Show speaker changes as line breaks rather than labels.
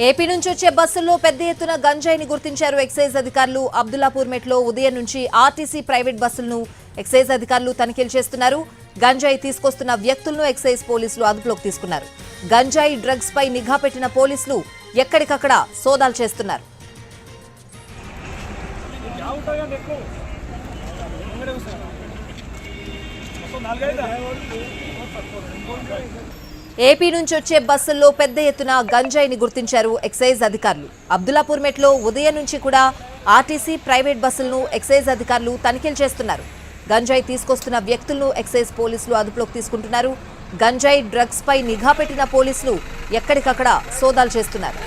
AP నుంచి వచ్చే బస్సుల్లో పెద్ద ఎత్తున గంజాయిని గుర్తించారు ఎక్సైజ్ అధికారులు. అబ్దుల్లాపూర్ మెట్లో ఉదయం నుంచి ఆర్టీసీ ప్రైవేట్ బస్సులను ఎక్సైజ్ అధికారులు తనిఖీలు చేస్తున్నారు. గంజాయి తీసుకొస్తున్న వ్యక్తులను ఎక్సైజ్ పోలీసులు అదుపులోకి తీసుకున్నారు. గంజాయి డ్రగ్స్ పై నిఘా పెట్టిన పోలీసులు ఎక్కడికక్కడ సోదాలు చేస్తున్నారు. ఏపీ నుంచి వచ్చే బస్సుల్లో పెద్ద ఎత్తున గంజాయిని గుర్తించారు ఎక్సైజ్ అధికారులు. అబ్దుల్లాపూర్ మెట్లో ఉదయం నుంచి కూడా ఆర్టీసీ ప్రైవేట్ బస్సులను ఎక్సైజ్ అధికారులు తనిఖీలు చేస్తున్నారు. గంజాయి తీసుకొస్తున్న వ్యక్తులను ఎక్సైజ్ పోలీసులు అదుపులోకి తీసుకుంటున్నారు. గంజాయి డ్రగ్స్ పై నిఘా పెట్టిన పోలీసులు ఎక్కడికక్కడ సోదాలు చేస్తున్నారు.